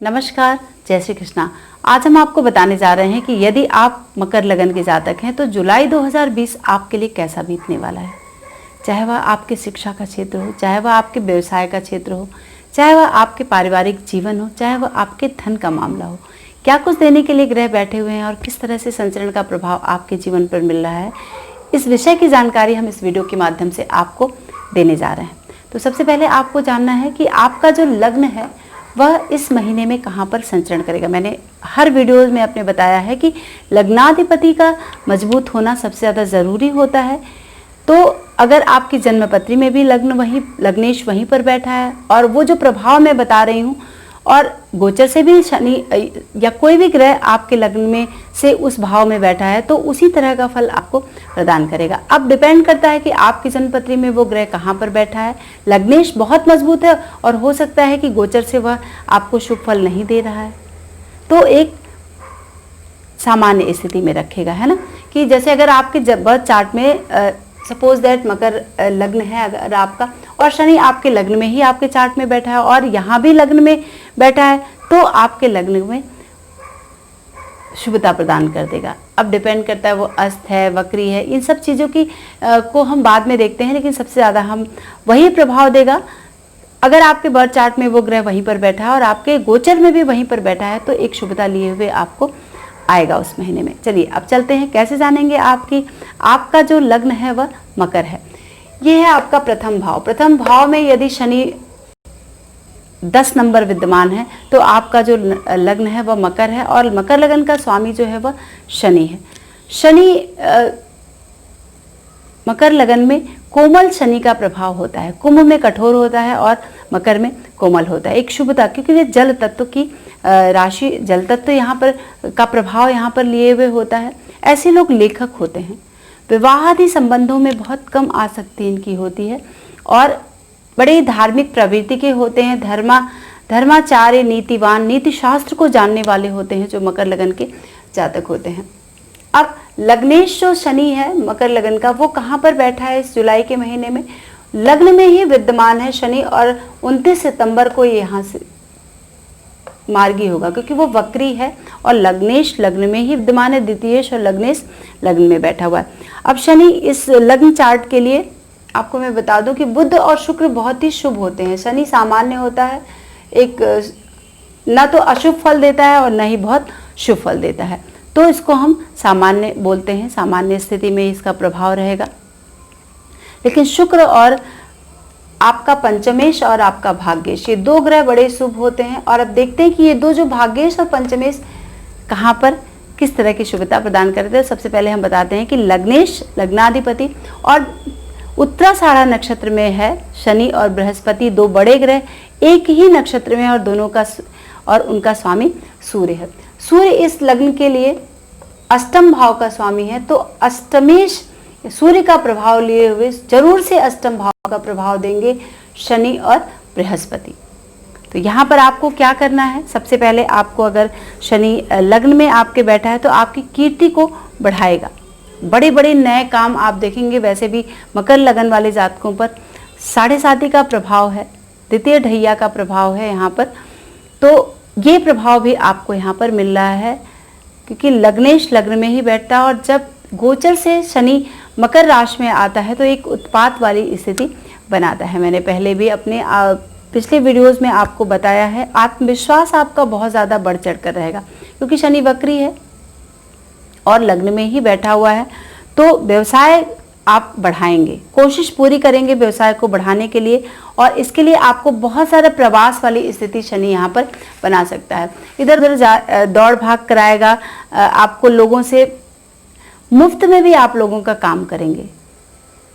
नमस्कार, जय श्री कृष्णा। आज हम आपको बताने जा रहे हैं कि यदि आप मकर लगन के जातक हैं तो जुलाई 2020 आपके लिए कैसा बीतने वाला है। चाहे वह आपके शिक्षा का क्षेत्र हो, चाहे वह आपके व्यवसाय का क्षेत्र हो, चाहे वह आपके पारिवारिक जीवन हो, चाहे वह आपके धन का मामला हो। क्या कुछ देने के लिए ग्रह बैठे हुए हैं और किस तरह से संचरण का प्रभाव आपके जीवन पर मिल रहा है, इस विषय की जानकारी हम इस वीडियो के माध्यम से आपको देने जा रहे हैं। तो सबसे पहले आपको जानना है कि आपका जो लग्न है वह इस महीने में कहाँ पर संचरण करेगा। मैंने हर वीडियो में अपने बताया है कि लग्नाधिपति का मजबूत होना सबसे ज़्यादा ज़रूरी होता है। तो अगर आपकी जन्मपत्री में भी लग्नेश वहीं पर बैठा है और वो जो प्रभाव मैं बता रही हूँ और गोचर से भी शनि या कोई भी ग्रह आपके लग्न में से उस भाव में बैठा है तो उसी तरह का फल आपको प्रदान करेगा। अब डिपेंड करता है कि आपकी जन्मपत्री में वो ग्रह कहाँ पर बैठा है। लग्नेश बहुत मजबूत है और हो सकता है कि गोचर से वह आपको शुभ फल नहीं दे रहा है, तो एक सामान्य स्थिति में रखेगा, है ना। कि जैसे अगर आपके बर्थ चार्ट में सपोज दैट मकर लग्न है अगर आपका और शनि आपके लग्न में ही आपके चार्ट में बैठा है और यहाँ भी लग्न में बैठा है तो आपके लग्न में शुभता प्रदान कर देगा। अब डिपेंड करता है वो अस्त है, वक्री है, इन सब चीज़ों की को हम बाद में देखते हैं, लेकिन सबसे ज़्यादा हम वही प्रभाव देगा। अगर आपके बर्थ चार्ट में वो ग्रह वहीं पर बैठा है और आपके गोचर में भी वहीं पर बैठा है तो एक शुभता लिए हुए आपको आएगा उस महीने में। चलिए अब चलते हैं, कैसे जानेंगे आपका जो लग्न है वह मकर है। ये है आपका प्रथम भाव। प्रथम भाव में यदि शनि 10 नंबर विद्यमान है तो आपका जो लग्न है वह मकर है और मकर लगन का स्वामी जो है वह शनि है। शनि मकर लगन में कोमल शनि का प्रभाव होता है। कुंभ में कठोर होता है और मकर में कोमल होता है। एक शुभता, क्योंकि ये जल तत्व की राशि, जल तत्व यहाँ पर का प्रभाव यहाँ पर लिए हुए होता है। ऐसे लोग लेखक होते हैं। विवाहादि संबंधों में बहुत कम आसक्ति इनकी होती है और बड़े धार्मिक प्रवृत्ति के होते हैं। धर्माचार्य, नीतिवान, नीति शास्त्र को जानने वाले होते हैं जो मकर लगन के जातक होते हैं। अब लग्नेश जो शनि है मकर लगन का, वो कहाँ पर बैठा है इस जुलाई के महीने में? लग्न में ही विद्यमान है शनि और 29 सितंबर को यहाँ से मार्गी होगा, क्योंकि वो वक्री है और लग्नेश लग्न में ही विद्यमान है। द्वितीयेश और लग्नेश लग्न में बैठा हुआ है। अब शनि इस लग्न चार्ट के लिए आपको मैं बता दूं कि बुध और शुक्र बहुत ही शुभ होते हैं। शनि सामान्य होता है, एक ना तो अशुभ फल देता है और न ही बहुत शुभ फल देता है, तो इसको हम सामान्य बोलते हैं। सामान्य स्थिति में इसका प्रभाव रहेगा। लेकिन शुक्र और आपका पंचमेश और आपका भाग्येश, ये दो ग्रह बड़े शुभ होते हैं। और अब देखते हैं कि ये दो जो भाग्येश और पंचमेश कहाँ पर किस तरह की शुभता प्रदान करते हैं। सबसे पहले हम बताते हैं कि लग्नेश लग्नाधिपति और उत्तराषाढ़ा नक्षत्र में है शनि और बृहस्पति, दो बड़े ग्रह एक ही नक्षत्र में और दोनों का और उनका स्वामी सूर्य है। सूर्य इस लग्न के लिए अष्टम भाव का स्वामी है, तो अष्टमेश सूर्य का प्रभाव लिए हुए जरूर से अष्टम भाव का प्रभाव देंगे शनि और बृहस्पति। तो यहाँ पर आपको क्या करना है? सबसे पहले आपको, अगर शनि लग्न में आपके बैठा है तो आपकी कीर्ति को बढ़ाएगा। बड़े बड़े नए काम आप देखेंगे। वैसे भी मकर लगन वाले जातकों पर 7.5 का प्रभाव है, द्वितीय ढैया का प्रभाव है यहाँ पर, तो ये प्रभाव भी आपको यहाँ पर मिल रहा है क्योंकि लग्नेश लग्न में ही बैठता है और जब गोचर से शनि मकर राशि में आता है तो एक उत्पात वाली स्थिति बनाता है। मैंने पहले भी अपने पिछले वीडियोस में आपको बताया है। आत्मविश्वास आपका बहुत ज़्यादा बढ़ चढ़ कर रहेगा क्योंकि शनि वक्री है और लग्न में ही बैठा हुआ है, तो व्यवसाय आप बढ़ाएंगे, कोशिश पूरी करेंगे व्यवसाय को बढ़ाने के लिए। और इसके लिए आपको बहुत सारा प्रवास वाली स्थिति शनि यहाँ पर बना सकता है। इधर उधर दौड़ भाग कराएगा आपको, लोगों से मुफ्त में भी आप लोगों का काम करेंगे।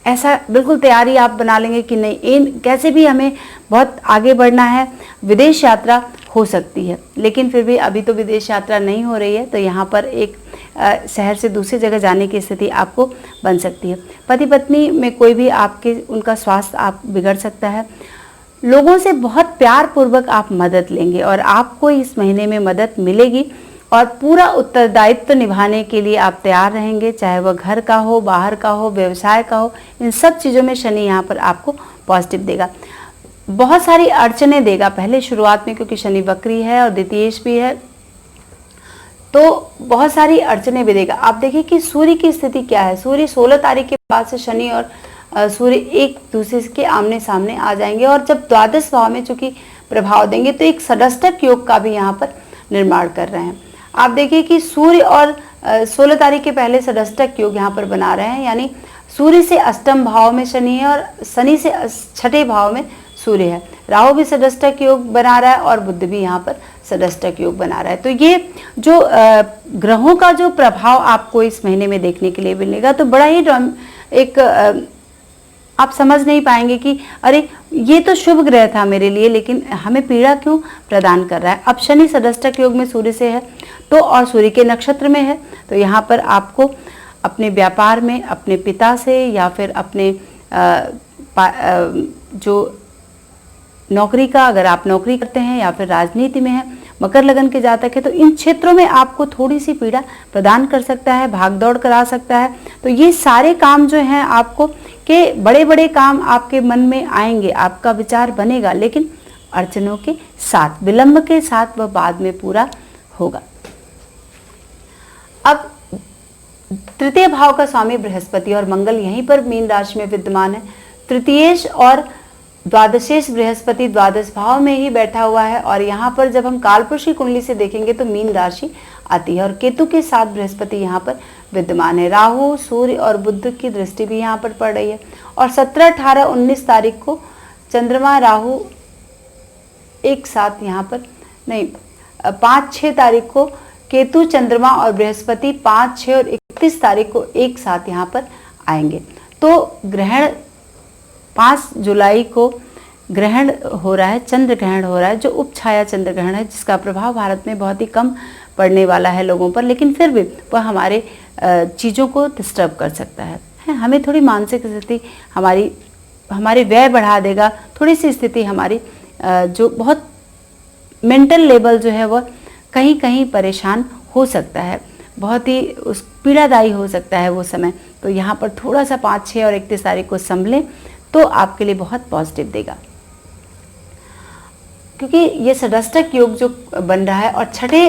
ऐसा बिल्कुल तैयारी आप बना लेंगे कि नहीं, इन कैसे भी हमें बहुत आगे बढ़ना है। विदेश यात्रा हो सकती है, लेकिन फिर भी अभी तो विदेश यात्रा नहीं हो रही है, तो यहाँ पर एक शहर से दूसरी जगह जाने की स्थिति आपको बन सकती है। पति पत्नी में कोई भी उनका स्वास्थ्य आप बिगड़ सकता है। लोगों से बहुत प्यार पूर्वक आप मदद लेंगे और आपको इस महीने में मदद मिलेगी और पूरा उत्तरदायित्व निभाने के लिए आप तैयार रहेंगे, चाहे वह घर का हो, बाहर का हो, व्यवसाय का हो। इन सब चीज़ों में शनि यहाँ पर आपको पॉजिटिव देगा। बहुत सारी अड़चने देगा पहले शुरुआत में, क्योंकि शनि वक्री है और द्वितीयेश भी है, तो बहुत सारी अड़चने भी देगा। आप देखिए कि सूर्य की स्थिति क्या है। सूर्य 16 तारीख के बाद से शनि और सूर्य एक दूसरे के आमने सामने आ जाएंगे, और जब द्वादश भाव में चूंकि प्रभाव देंगे तो एक षष्ठक योग का भी यहाँ पर निर्माण कर रहे हैं। आप देखिए कि सूर्य और 16 तारीख के पहले षष्ठक योग यहाँ पर बना रहे हैं, यानी सूर्य से अष्टम भाव में शनि है और शनि से छठे भाव में सूर्य है। राहु भी षष्ठक योग बना रहा है और बुध भी यहाँ पर षष्ठक योग बना रहा है। तो ये जो ग्रहों का जो प्रभाव आपको इस महीने में देखने के लिए मिलेगा, तो बड़ा ही एक आप समझ नहीं पाएंगे कि अरे ये तो शुभ ग्रह था मेरे लिए, लेकिन हमें पीड़ा क्यों प्रदान कर रहा है। अब शनि षष्ठक योग में सूर्य से है तो, और सूर्य के नक्षत्र में है, तो यहाँ पर आपको अपने व्यापार में अपने पिता से या फिर अपने जो नौकरी का, अगर आप नौकरी करते हैं या फिर राजनीति में है, मकर लगन के जातक है, तो इन क्षेत्रों में आपको थोड़ी सी पीड़ा प्रदान कर सकता है, भाग दौड़ करा सकता है। तो ये सारे काम जो हैं आपको के बड़े बड़े काम आपके मन में आएंगे, आपका विचार बनेगा, लेकिन अड़चनों के साथ, विलंब के साथ वह बाद में पूरा होगा। अब तृतीय भाव का स्वामी बृहस्पति और मंगल यहीं पर मीन राशि में विद्यमान है। तृतीयेश और द्वादशेश बृहस्पति द्वादश भाव में ही बैठा हुआ है, और यहाँ पर जब हम कालपुरुष की कुंडली से देखेंगे तो मीन राशि आती है, और केतु के साथ बृहस्पति यहाँ पर विद्यमान है। राहु, सूर्य और बुध की दृष्टि भी यहाँ पर पड़ रही है, और 17, 18, 19 तारीख को चंद्रमा राहु एक साथ यहाँ पर नहीं, 5, 6 तारीख को केतु, चंद्रमा और बृहस्पति 5, 6 और 31 तारीख को एक साथ यहाँ पर आएंगे। तो ग्रहण 5 जुलाई को ग्रहण हो रहा है, चंद्र ग्रहण हो रहा है, जो उपछाया चंद्र ग्रहण है, जिसका प्रभाव भारत में बहुत ही कम पड़ने वाला है लोगों पर, लेकिन फिर भी वह हमारे चीज़ों को डिस्टर्ब कर सकता है। हमें थोड़ी मानसिक स्थिति हमारे व्यय बढ़ा देगा, थोड़ी सी स्थिति हमारी जो बहुत मेंटल लेवल जो है वह कहीं कहीं परेशान हो सकता है, बहुत ही उस पीड़ादायी हो सकता है वो समय। तो यहाँ पर थोड़ा सा 5, 6 और 31 तारीख को संभलें तो आपके लिए बहुत पॉजिटिव देगा, क्योंकि ये षष्ठक योग जो बन रहा है और छठे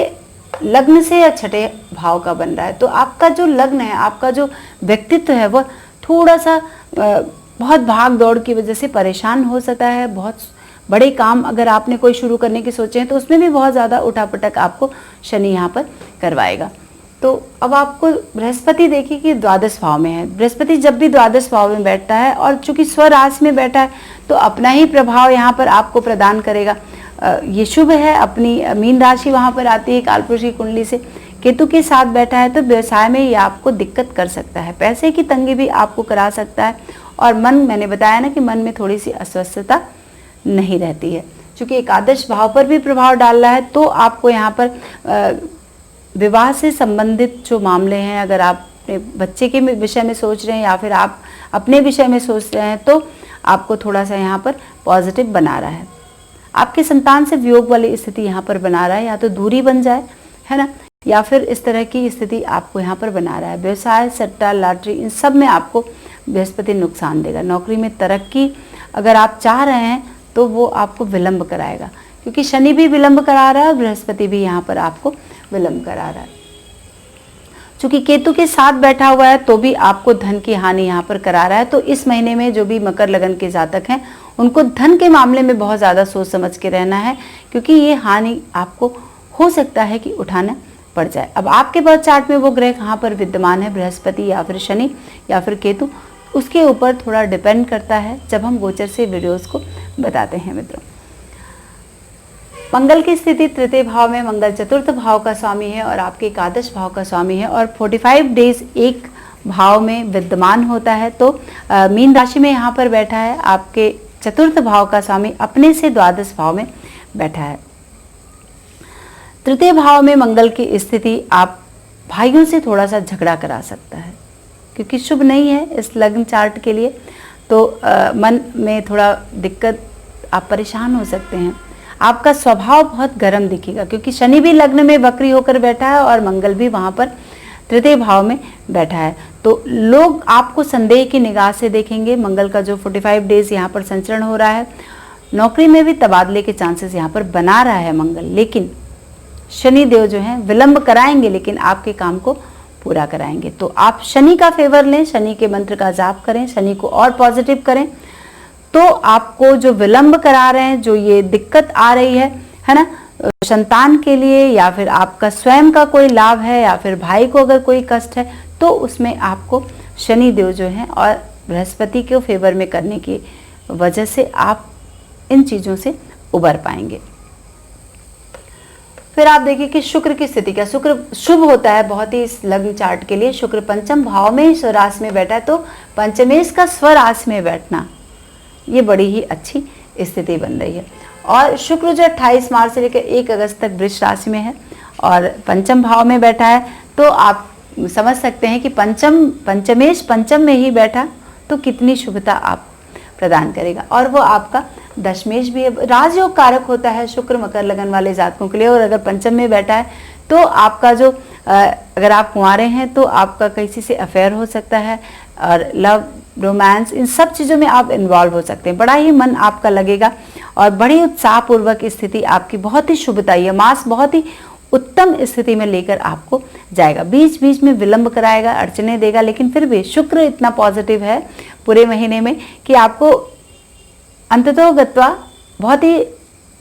लग्न से या छठे भाव का बन रहा है, तो आपका जो लग्न है, आपका जो व्यक्तित्व है, वह थोड़ा सा बहुत भाग दौड़ की वजह से परेशान हो सकता है। बहुत बड़े काम अगर आपने कोई शुरू करने की सोचे हैं तो उसमें भी बहुत ज़्यादा उठापटक आपको शनि यहाँ पर करवाएगा। तो अब आपको बृहस्पति देखिए कि द्वादश भाव में है। बृहस्पति जब भी द्वादश भाव में बैठता है और चूंकि स्वराशि में बैठा है तो अपना ही प्रभाव यहाँ पर आपको प्रदान करेगा। ये शुभ है, अपनी मीन राशि वहाँ पर आती है कालपुरुष की कुंडली से। केतु के साथ बैठा है तो व्यवसाय में ये आपको दिक्कत कर सकता है, पैसे की तंगी भी आपको करा सकता है, और मन, मैंने बताया ना कि मन में थोड़ी सी अस्वस्थता नहीं रहती है। चूँकि एकादश भाव पर भी प्रभाव डाल रहा है तो आपको यहाँ पर विवाह से संबंधित जो मामले हैं, अगर आप अपने बच्चे के विषय में सोच रहे हैं या फिर आप अपने विषय में सोच रहे हैं, तो आपको थोड़ा सा यहाँ पर पॉजिटिव बना रहा है। आपके संतान से वियोग वाली स्थिति यहाँ पर बना रहा है, या तो दूरी बन जाए, है ना, या फिर इस तरह की स्थिति आपको यहाँ पर बना रहा है। व्यवसाय, सट्टा, लॉटरी, इन सब में आपको बृहस्पति नुकसान देगा। नौकरी में तरक्की अगर आप चाह रहे हैं तो वो आपको विलंब कराएगा, क्योंकि शनि भी विलंब करा रहा है और बृहस्पति भी यहाँ पर आपको विलंब करा रहा है। चूंकि केतु के साथ बैठा हुआ है तो भी आपको धन की हानि यहाँ पर करा रहा है। तो इस महीने में जो भी मकर लगन के जातक हैं उनको धन के मामले में बहुत ज़्यादा सोच समझ के रहना है, क्योंकि ये हानि आपको हो सकता है कि उठाना पड़ जाए। अब आपके बर्थ चार्ट में वो ग्रह कहाँ पर विद्यमान है, बृहस्पति या फिर शनि या फिर केतु, उसके ऊपर थोड़ा डिपेंड करता है जब हम गोचर से वीडियोज़ को बताते हैं मित्रों। मंगल की स्थिति तृतीय भाव में, मंगल चतुर्थ भाव का स्वामी है और आपके एकादश भाव का स्वामी है, और 45 डेज एक भाव में विद्यमान होता है। तो मीन राशि में यहाँ पर बैठा है। आपके चतुर्थ भाव का स्वामी अपने से द्वादश भाव में बैठा है। तृतीय भाव में मंगल की स्थिति आप भाइयों से थोड़ा सा झगड़ा करा सकता है, क्योंकि शुभ नहीं है इस लग्न चार्ट के लिए। तो मन में थोड़ा दिक्कत, आप परेशान हो सकते हैं। आपका स्वभाव बहुत गर्म दिखेगा, क्योंकि शनि भी लग्न में वक्री होकर बैठा है और मंगल भी वहाँ पर तृतीय भाव में बैठा है। तो लोग आपको संदेह की निगाह से देखेंगे। मंगल का जो 45 डेज यहाँ पर संचरण हो रहा है, नौकरी में भी तबादले के चांसेस यहाँ पर बना रहा है मंगल, लेकिन शनि देव जो हैं विलंब कराएंगे लेकिन आपके काम को पूरा कराएंगे। तो आप शनि का फेवर लें, शनि के मंत्र का जाप करें, शनि को और पॉजिटिव करें, तो आपको जो विलंब करा रहे हैं, जो ये दिक्कत आ रही है ना, संतान के लिए या फिर आपका स्वयं का कोई लाभ है या फिर भाई को अगर कोई कष्ट है, तो उसमें आपको शनि देव जो हैं और बृहस्पति को फेवर में करने की वजह से आप इन चीज़ों से उबर पाएंगे। फिर आप देखिए कि शुक्र की स्थिति क्या, शुक्र शुभ होता है बहुत ही इस लग्न चार्ट के लिए। शुक्र पंचम भाव में स्वराशि में बैठा है, तो पंचमेश का स्वराशि में बैठना ये बड़ी ही अच्छी स्थिति बन रही है। और शुक्र जो 28 मार्च से लेकर 1 अगस्त तक वृष राशि में है और पंचम भाव में बैठा है, तो आप समझ सकते हैं कि पंचमेश पंचम में ही बैठा तो कितनी शुभता आप प्रदान करेगा। और वो आपका दशमेश भी है, राजयोग कारक होता है शुक्र मकर लगन वाले जातकों के लिए। और अगर पंचम में बैठा है तो आपका जो अगर आप कुंवारे हैं तो आपका किसी से अफेयर हो सकता है और लव रोमांस इन सब चीज़ों में आप इन्वॉल्व हो सकते हैं। बड़ा ही मन आपका लगेगा और बड़ी उत्साहपूर्वक स्थिति आपकी बहुत ही शुभताई है। मास बहुत ही उत्तम स्थिति में लेकर आपको जाएगा, बीच बीच में विलंब कराएगा, अड़चने देगा, लेकिन फिर भी शुक्र इतना पॉजिटिव है पूरे महीने में कि आपको अंततः गत्वा बहुत ही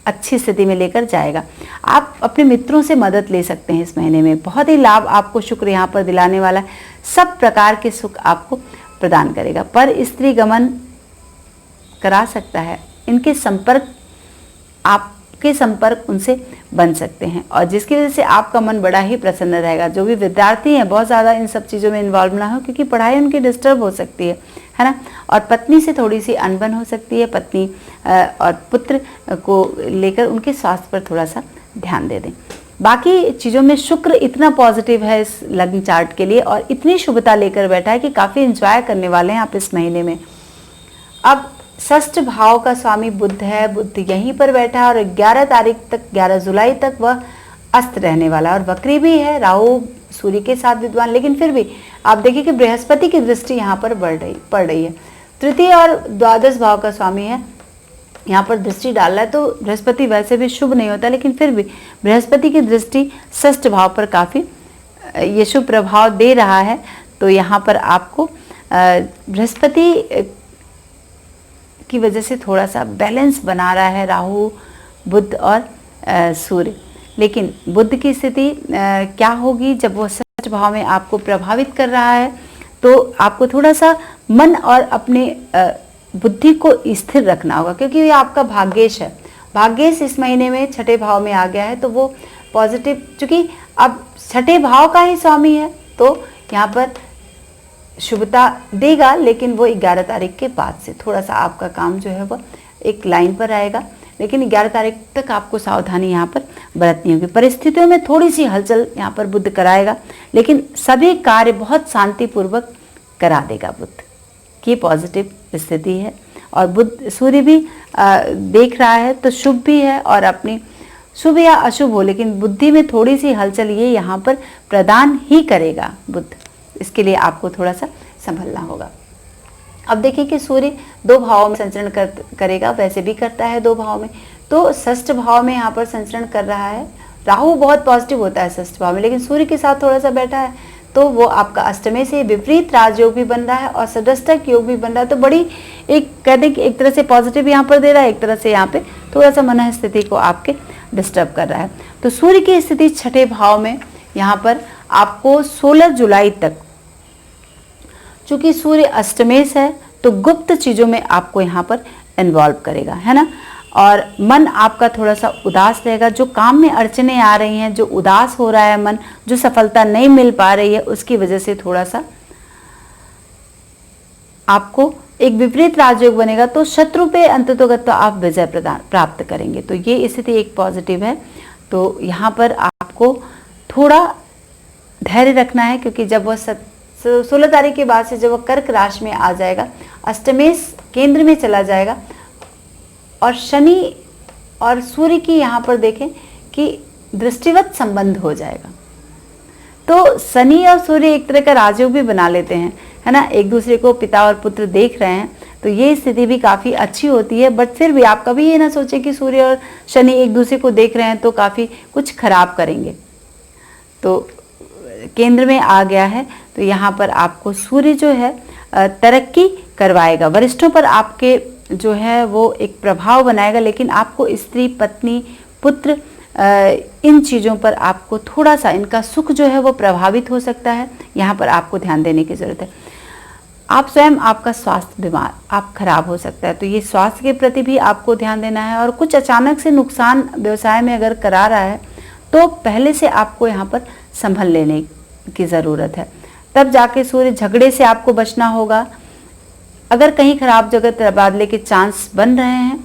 अच्छी स्थिति में लेकर जाएगा। आप अपने मित्रों से मदद ले सकते हैं इस महीने में, बहुत ही लाभ आपको शुक्र यहाँ पर दिलाने वाला है, सब प्रकार के सुख आपको प्रदान करेगा। पर स्त्री गमन करा सकता है, इनके संपर्क आपके संपर्क उनसे बन सकते हैं और जिसकी वजह से आपका मन बड़ा ही प्रसन्न रहेगा। जो भी विद्यार्थी हैं बहुत ज़्यादा इन सब चीज़ों में इन्वॉल्व ना हो क्योंकि पढ़ाई उनकी डिस्टर्ब हो सकती है ना। और पत्नी से थोड़ी सी अनबन हो सकती है, पत्नी और पुत्र को लेकर उनके स्वास्थ्य पर थोड़ा सा ध्यान दे दें। बाकी चीज़ों में शुक्र इतना पॉजिटिव है इस लग्न चार्ट के लिए और इतनी शुभता लेकर बैठा है कि काफ़ी एंजॉय करने वाले हैं आप इस महीने में। अब षष्ठ भाव का स्वामी बुध है, बुध यहीं पर बैठा है और 11 तारीख तक 11 जुलाई तक वह अस्त रहने वाला है और वक्री भी है, राहु सूर्य के साथ विद्वान। लेकिन फिर भी आप देखिए कि बृहस्पति की दृष्टि यहाँ पर पड़ रही है, तृतीय और द्वादश भाव का स्वामी है, यहाँ पर दृष्टि डाल रहा है। तो बृहस्पति वैसे भी शुभ नहीं होता, लेकिन फिर भी बृहस्पति की दृष्टि षष्ठ भाव पर काफ़ी ये शुभ प्रभाव दे रहा है। तो यहाँ पर आपको बृहस्पति की वजह से थोड़ा सा बैलेंस बना रहा है राहु, बुध और सूर्य। लेकिन बुध की स्थिति क्या होगी जब वो षष्ठ भाव में आपको प्रभावित कर रहा है, तो आपको थोड़ा सा मन और अपने बुद्धि को स्थिर रखना होगा क्योंकि ये आपका भाग्येश है। भाग्येश इस महीने में छठे भाव में आ गया है, तो वो पॉजिटिव, चूंकि अब छठे भाव का ही स्वामी है तो यहाँ पर शुभता देगा, लेकिन वो 11 तारीख के बाद से थोड़ा सा आपका काम जो है वो एक लाइन पर आएगा। लेकिन 11 तारीख तक आपको सावधानी यहाँ पर बरतनी होगी। परिस्थितियों में थोड़ी सी हलचल यहाँ पर बुध कराएगा, लेकिन सभी कार्य बहुत शांतिपूर्वक करा देगा बुध की पॉजिटिव स्थिति है। और बुध सूर्य भी देख रहा है तो शुभ भी है और अपनी शुभ या अशुभ हो, लेकिन बुद्धि में थोड़ी सी हलचल ये यहाँ पर प्रदान ही करेगा बुध। इसके लिए आपको थोड़ा सा संभलना होगा। अब देखिए कि सूर्य 2 भावों में संचरण करेगा, वैसे भी करता है 2 भाव में, तो षष्ठ भाव में यहाँ पर संचरण कर रहा है। राहु बहुत पॉजिटिव होता है षष्ठ भाव में, लेकिन सूर्य के साथ थोड़ा सा बैठा है तो वो आपका अष्टमे से विपरीत राजयोग भी बन रहा है और सदष्टक योग भी बन रहा है। तो बड़ी एक कहते हैं कि एक तरह से पॉजिटिव यहाँ पर दे रहा है, एक तरह से यहाँ पे थोड़ा सा मन स्थिति को आपके डिस्टर्ब कर रहा है। तो सूर्य की स्थिति छठे भाव में यहाँ पर आपको 16 जुलाई तक, चूंकि सूर्य अष्टमेश है तो गुप्त चीज़ों में आपको यहाँ पर इन्वॉल्व करेगा, है ना। और मन आपका थोड़ा सा उदास रहेगा, जो काम में अड़चने आ रही हैं, जो उदास हो रहा है मन, जो सफलता नहीं मिल पा रही है, उसकी वजह से थोड़ा सा आपको एक विपरीत राजयोग बनेगा। तो शत्रु पे अंततोगत तो आप विजय प्राप्त करेंगे। तो ये स्थिति एक पॉजिटिव है। तो यहाँ पर आपको थोड़ा धैर्य रखना है क्योंकि जब वह 16 तारीख के बाद से जब वह कर्क राशि में आ जाएगा, अष्टमेश केंद्र में चला जाएगा और शनि और सूर्य की यहाँ पर देखें कि दृष्टिवत संबंध हो जाएगा। तो शनि और सूर्य एक तरह का राजयोग भी बना लेते हैं, है ना, एक दूसरे को पिता और पुत्र देख रहे हैं। तो ये स्थिति भी काफ़ी अच्छी होती है। बट फिर भी आप कभी ये ना सोचें कि सूर्य और शनि एक दूसरे को देख रहे हैं तो काफ़ी कुछ खराब करेंगे। तो केंद्र में आ गया है, तो यहाँ पर आपको सूर्य जो है तरक्की करवाएगा, वरिष्ठों पर आपके जो है वो एक प्रभाव बनाएगा, लेकिन आपको स्त्री, पत्नी, पुत्र इन चीज़ों पर आपको थोड़ा सा, इनका सुख जो है वो प्रभावित हो सकता है। यहाँ पर आपको ध्यान देने की ज़रूरत है। आप स्वयं, आपका स्वास्थ्य बीमार, आप खराब हो सकता है, तो ये स्वास्थ्य के प्रति भी आपको ध्यान देना है। और कुछ अचानक से नुकसान व्यवसाय में अगर करा रहा है तो पहले से आपको यहाँ पर संभल लेने की ज़रूरत है, तब जाके सूर्य, झगड़े से आपको बचना होगा। अगर कहीं खराब जगह तबादले के चांस बन रहे हैं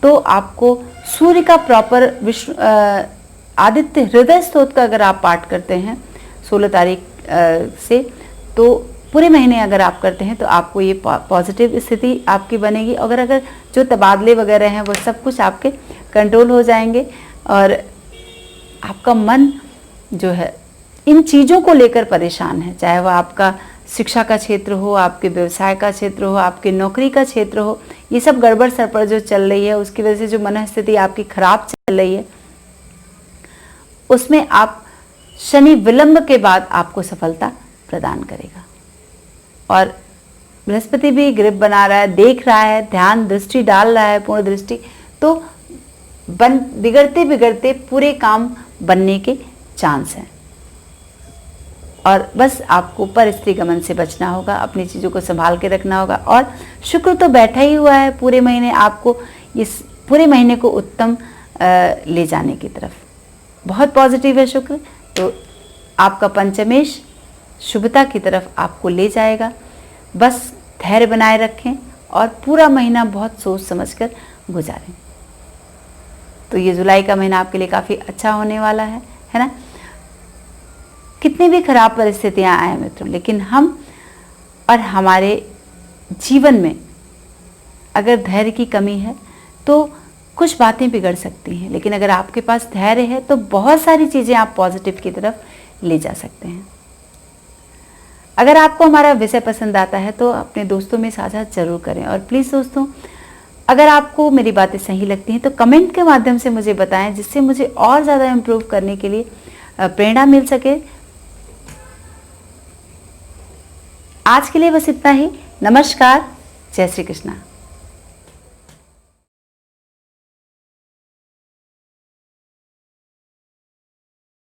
तो आपको सूर्य का प्रॉपर आदित्य हृदय स्तोत्र का अगर आप पाठ करते हैं 16 तारीख से, तो पूरे महीने अगर आप करते हैं तो आपको ये पॉजिटिव स्थिति आपकी बनेगी। अगर जो तबादले वगैरह हैं वो सब कुछ आपके कंट्रोल हो जाएंगे और आपका मन जो है इन चीज़ों को लेकर परेशान है, चाहे वह आपका शिक्षा का क्षेत्र हो, आपके व्यवसाय का क्षेत्र हो, आपके नौकरी का क्षेत्र हो, ये सब गड़बड़ सरपड़ जो चल रही है उसकी वजह से जो मन स्थिति आपकी खराब चल रही है, उसमें आप शनि विलंब के बाद आपको सफलता प्रदान करेगा। और बृहस्पति भी ग्रिप बना रहा है, देख रहा है, ध्यान दृष्टि डाल रहा है, पूर्ण दृष्टि, तो बिगड़ते बिगड़ते पूरे काम बनने के चांस हैं। और बस आपको पर स्त्री गमन से बचना होगा, अपनी चीज़ों को संभाल के रखना होगा। और शुक्र तो बैठा ही हुआ है पूरे महीने, आपको इस पूरे महीने को उत्तम ले जाने की तरफ बहुत पॉजिटिव है शुक्र, तो आपका पंचमेश शुभता की तरफ आपको ले जाएगा। बस धैर्य बनाए रखें और पूरा महीना बहुत सोच समझकर गुजारें। तो ये जुलाई का महीना आपके लिए काफ़ी अच्छा होने वाला है ना। कितनी भी खराब परिस्थितियां आए मित्रों, लेकिन हम और हमारे जीवन में अगर धैर्य की कमी है तो कुछ बातें बिगड़ सकती हैं, लेकिन अगर आपके पास धैर्य है तो बहुत सारी चीज़ें आप पॉजिटिव की तरफ ले जा सकते हैं। अगर आपको हमारा विषय पसंद आता है तो अपने दोस्तों में साझा जरूर करें। और प्लीज़ दोस्तों, अगर आपको मेरी बातें सही लगती हैं तो कमेंट के माध्यम से मुझे बताएं, जिससे मुझे और ज़्यादा इम्प्रूव करने के लिए प्रेरणा मिल सके। आज के लिए बस इतना ही। नमस्कार, जय श्री कृष्णा।